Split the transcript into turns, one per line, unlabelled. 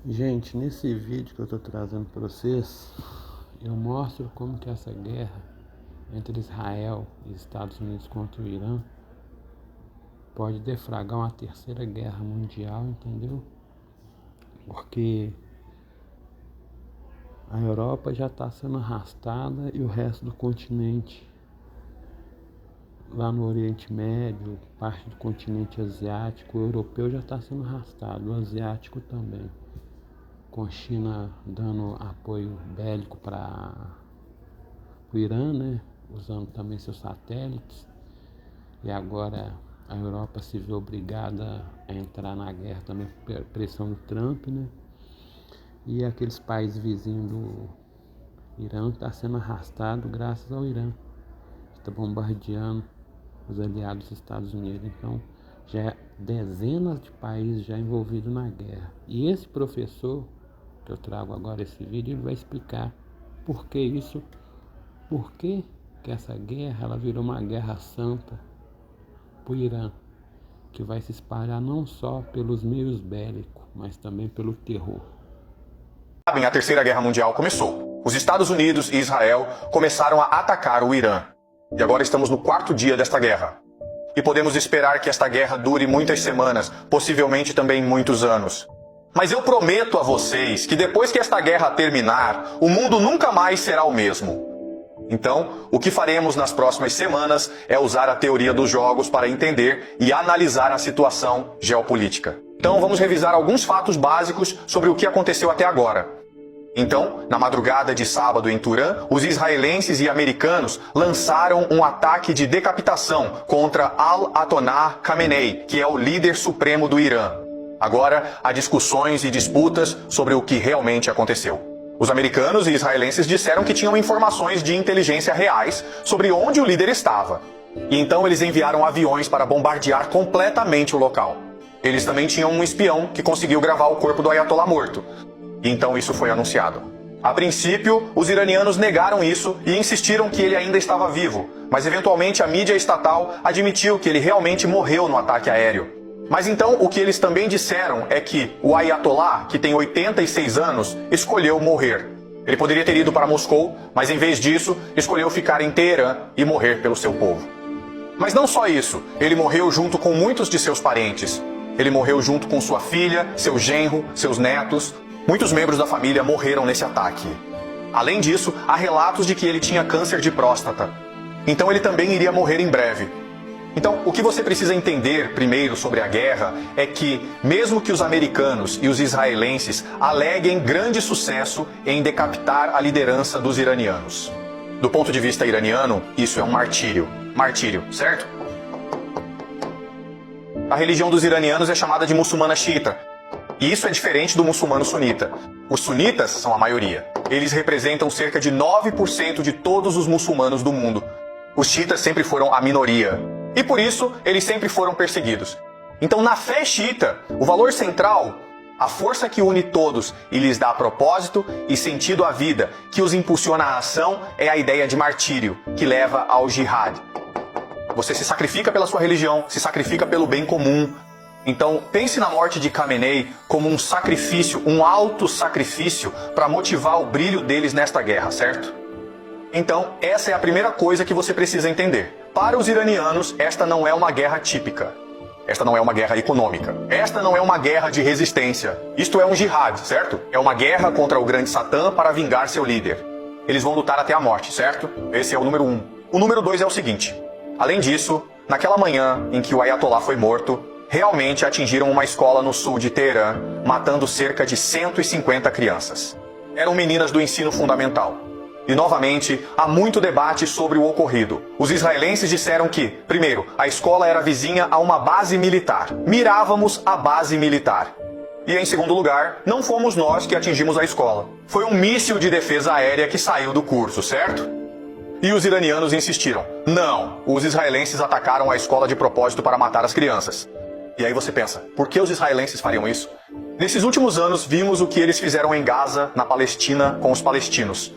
Gente, nesse vídeo que eu estou trazendo para vocês, eu mostro como que essa guerra entre Israel e Estados Unidos contra o Irã pode deflagrar uma terceira guerra mundial, entendeu? Porque a Europa já está sendo arrastada e o resto do continente, lá no Oriente Médio, parte do continente asiático, o europeu já está sendo arrastado, o asiático também, com a China dando apoio bélico para o Irã, né? Usando também seus satélites, e agora a Europa se vê obrigada a entrar na guerra também por pressão do Trump, né? E aqueles países vizinhos do Irã está sendo arrastado graças ao Irã, que está bombardeando os aliados dos Estados Unidos. Então, já dezenas de países já envolvidos na guerra. E esse professor que eu trago agora esse vídeo, ele vai explicar por que isso, por que essa guerra ela virou uma guerra santa para o Irã, que vai se espalhar não só pelos meios bélicos, mas também pelo terror.
A Terceira Guerra Mundial começou. Os Estados Unidos e Israel começaram a atacar o Irã. E agora estamos no 4º dia desta guerra. E podemos esperar que esta guerra dure muitas semanas, possivelmente também muitos anos. Mas eu prometo a vocês que depois que esta guerra terminar, o mundo nunca mais será o mesmo. Então, o que faremos nas próximas semanas é usar a teoria dos jogos para entender e analisar a situação geopolítica. Então, vamos revisar alguns fatos básicos sobre o que aconteceu até agora. Então, na madrugada de sábado em Turã, os israelenses e americanos lançaram um ataque de decapitação contra Al-Ayatollah Khamenei, que é o líder supremo do Irã. Agora, há discussões e disputas sobre o que realmente aconteceu. Os americanos e israelenses disseram que tinham informações de inteligência reais sobre onde o líder estava. E então eles enviaram aviões para bombardear completamente o local. Eles também tinham um espião que conseguiu gravar o corpo do Ayatollah morto. E então isso foi anunciado. A princípio, os iranianos negaram isso e insistiram que ele ainda estava vivo. Mas eventualmente a mídia estatal admitiu que ele realmente morreu no ataque aéreo. Mas então o que eles também disseram é que o Ayatollah, que tem 86 anos, escolheu morrer. Ele poderia ter ido para Moscou, mas em vez disso, escolheu ficar em Teherã e morrer pelo seu povo. Mas não só isso, ele morreu junto com muitos de seus parentes. Ele morreu junto com sua filha, seu genro, seus netos. Muitos membros da família morreram nesse ataque. Além disso, há relatos de que ele tinha câncer de próstata. Então ele também iria morrer em breve. Então, o que você precisa entender primeiro sobre a guerra é que, mesmo que os americanos e os israelenses aleguem grande sucesso em decapitar a liderança dos iranianos. Do ponto de vista iraniano, isso é um martírio. Martírio, certo? A religião dos iranianos é chamada de muçulmana xiita. E isso é diferente do muçulmano sunita. Os sunitas são a maioria. Eles representam cerca de 9% de todos os muçulmanos do mundo. Os xiitas sempre foram a minoria. E por isso, eles sempre foram perseguidos. Então, na fé xiita, o valor central, a força que une todos e lhes dá propósito e sentido à vida, que os impulsiona à ação, é a ideia de martírio, que leva ao jihad. Você se sacrifica pela sua religião, se sacrifica pelo bem comum. Então, pense na morte de Khamenei como um sacrifício, um auto-sacrifício para motivar o brilho deles nesta guerra, certo? Então, essa é a primeira coisa que você precisa entender. Para os iranianos, esta não é uma guerra típica. Esta não é uma guerra econômica. Esta não é uma guerra de resistência. Isto é um jihad, certo? É uma guerra contra o grande Satã para vingar seu líder. Eles vão lutar até a morte, certo? Esse é o número 1. O número 2 é o seguinte. Além disso, naquela manhã em que o Ayatollah foi morto, realmente atingiram uma escola no sul de Teherã, matando cerca de 150 crianças. Eram meninas do ensino fundamental. E novamente, há muito debate sobre o ocorrido. Os israelenses disseram que, primeiro, a escola era vizinha a uma base militar. Mirávamos a base militar. E em segundo lugar, não fomos nós que atingimos a escola. Foi um míssil de defesa aérea que saiu do curso, certo? E os iranianos insistiram. Não, os israelenses atacaram a escola de propósito para matar as crianças. E aí você pensa, por que os israelenses fariam isso? Nesses últimos anos, vimos o que eles fizeram em Gaza, na Palestina, com os palestinos.